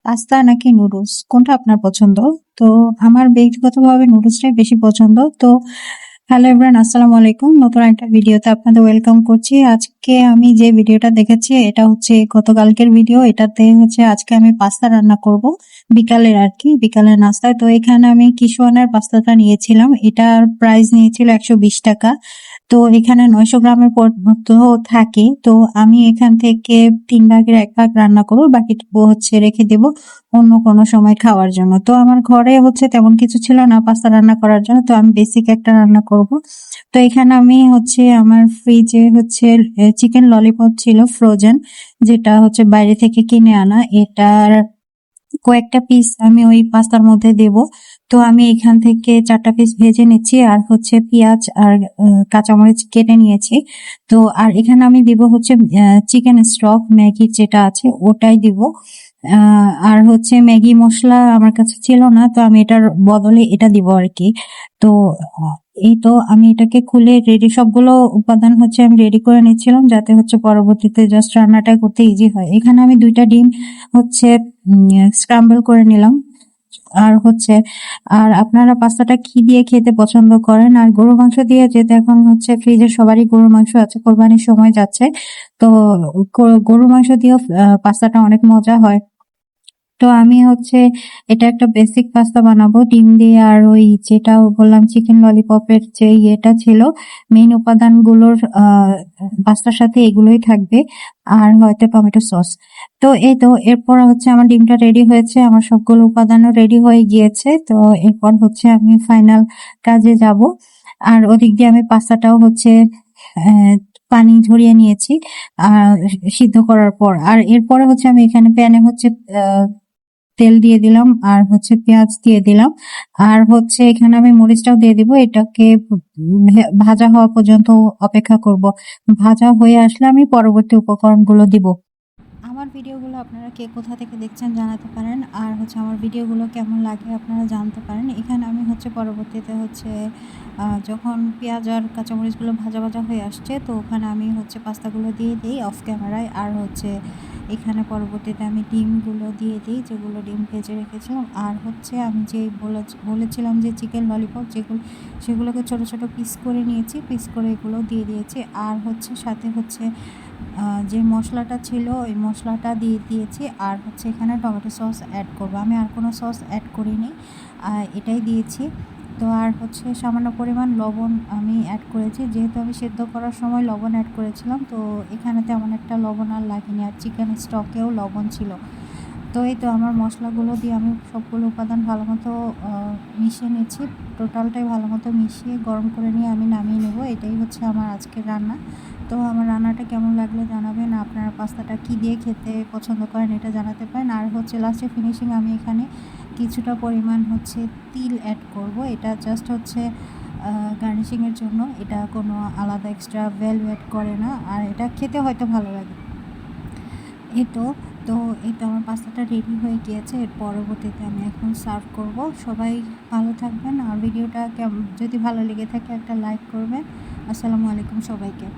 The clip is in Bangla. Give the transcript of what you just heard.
পাস্তা নাকি নুডলস কোনটা আপনার পছন্দ? তো আমার ব্যক্তিগতভাবে নুডলসটাই বেশি পছন্দ। তো হ্যালো এভরিওয়ান, আসসালামু আলাইকুম। নতুন একটা ভিডিওতে আপনাদের ওয়েলকাম করছি। আজকে আমি যে ভিডিওটা দেখেছি এটা হচ্ছে গতকালকের ভিডিও। এটাতে হচ্ছে আজকে আমি পাস্তা রান্না করব বিকালের আর কি, বিকালের নাস্তায়। তো এখানে আমি কিশোয়ানের পাস্তাটা নিয়েছিলাম, এটার প্রাইস নিয়েছিল 120 টাকা। তো এখানে 900 গ্রামের মতো থাকে। তো আমি এখান থেকে 3 ভাগের 1 ভাগ রান্না করবো, বাকিটুকু হচ্ছে রেখে দেব অন্য কোনো সময় খাওয়ার জন্য। তো আমার ঘরে হচ্ছে তেমন কিছু ছিল না পাস্তা রান্না করার জন্য, তো আমি বেসিক একটা রান্না করব। তো এখানে আমি হচ্ছে আমার ফ্রিজে হচ্ছে চিকেন ললিপপ ছিল ফ্রোজেন, যেটা হচ্ছে বাইরে থেকে কিনে আনা। এটার কয়েকটা পিস আমি ওই পাস্তার মধ্যে দেব। তো আমি এখান থেকে 4টা পিস ভেজে নিচ্ছি, আর হচ্ছে পেঁয়াজ আর কাঁচামরিচ কেটে নিয়েছি। তো আর এখানে আমি দিব হচ্ছে চিকেন স্টক ম্যাগি যেটা আছে ওটাই দিব। আর হচ্ছে ম্যাগি মশলা আমার কাছে ছিল না, তো আমি এটার বদলে এটা দিব আর কি। তো এই তো আমি এটাকে খুলে রেডি, সবগুলো উপাদান হচ্ছে আমি রেডি করে নিচ্ছিলাম যাতে হচ্ছে পরবর্তীতে জাস্ট রান্নাটা করতে ইজি হয়। এখানে আমি 2টা ডিম হচ্ছে স্ক্রাম্বল করে নিলাম। আর আপনারা পাস্তাটা কি দিয়ে খেতে পছন্দ করেন? আর গরুর মাংস দিয়ে, যেহেতু এখন হচ্ছে ফ্রিজে সবারই গরুর মাংস আছে, কোরবানির সময় যাচ্ছে, তো গরুর মাংস দিয়েও পাস্তাটা অনেক মজা হয়। তো আমি হচ্ছে এটা একটা বেসিক পাস্তা বানাবো ডিম দিয়ে, আর ওই যেটা বললাম চিকেন ললিপপের যে ইয়েটা ছিল, মেইন উপাদানগুলোর পাস্তার সাথে এগুলোই থাকবে, আর হয়তো টমেটো সস। তো এই তো এরপর হচ্ছে আমার ডিমটা রেডি হয়েছে, আমার সবগুলো উপাদানও রেডি হয়ে গিয়েছে। তো এরপর হচ্ছে আমি ফাইনাল কাজে যাব। আর ওদিক দিয়ে আমি পাস্তাটাও হচ্ছে আহ, পানি ঝরিয়ে নিয়েছি আর সিদ্ধ করার পর। আর এরপরে হচ্ছে আমি এখানে প্যানে হচ্ছে তেল দিয়ে দিলাম, আর হচ্ছে পেঁয়াজ দিয়ে দিলাম, আর হচ্ছে এখানে আমি মরিচটাও দিয়ে দিব। এটাকে ভাজা হওয়া পর্যন্ত অপেক্ষা করব। ভাজা হয়ে আসলে আমি পরবর্তী উপকরণগুলো দিব। আমার ভিডিওগুলো আপনারা কে কোথা থেকে দেখছেন জানাতে পারেন, আর হচ্ছে আমার ভিডিওগুলো কেমন লাগে আপনারা জানতে পারেন। এখানে আমি হচ্ছে পরবর্তীতে হচ্ছে যখন পেঁয়াজ আর কাঁচামরিচগুলো ভাজা ভাজা হয়ে আসছে, তো ওখানে আমি হচ্ছে পাস্তাগুলো দিয়ে দিই অফ ক্যামেরায়। আর হচ্ছে এখানে পরবর্তীতে আমি ডিমগুলো দিয়ে দিই, যেগুলো ডিম ভেজে রেখেছিলাম। আর হচ্ছে আমি যে বলেছিলাম যে চিকেন ললিপপ, সেগুলোকে ছোট ছোট পিস করে নিয়েছি, পিস করে এগুলো দিয়ে দিয়েছি। আর হচ্ছে সাথে হচ্ছে যে মশলাটা ছিল ওই মশলাটা দিয়ে দিয়েছি। আর হচ্ছে এখানে টমেটো সস অ্যাড করবো, আমি আর কোনো সস অ্যাড করিনি, এটাই দিয়েছি। তো আর হচ্ছে সামান্য পরিমাণ লবণ আমি অ্যাড করেছি, যেহেতু আমি সেদ্ধ করার সময় লবণ অ্যাড করেছিলাম, তো এখানে তেমন একটা লবণ আর লাগেনি। আর চিকেন স্টকেও লবণ ছিল। তো এই তো আমার মশলাগুলো দিয়ে আমি সবগুলো উপাদান ভালো মতো মিশিয়ে নিচ্ছি। টোটালটাই ভালো মতো মিশিয়ে গরম করে নিয়ে আমি নামিয়ে নেব। এটাই হচ্ছে আমার আজকের রান্না। তো আমার রান্নাটা কেমন লাগলো জানাবেন। আপনারা পাস্তাটা কি দিয়ে খেতে পছন্দ করেন এটা জানাতে পারেন। আর হচ্ছে লাস্টে ফিনিশিং আমি এখানে কিছুটা পরিমাণ হচ্ছে তিল অ্যাড করব। এটা জাস্ট হচ্ছে গার্নিশিংয়ের জন্য, এটা কোনো আলাদা এক্সট্রা ভ্যালু অ্যাড করে না, আর এটা খেতে হয়তো ভালো লাগে। এই তো তো এই তো আমার পাস্তাটা রেডি হয়ে গিয়েছে। এর পরবর্তীতে আমি এখন সার্ভ করব। সবাই ভালো থাকবেন, আর ভিডিওটা যদি ভালো লেগে থাকে একটা লাইক করবেন। আসসালামু আলাইকুম সবাইকে।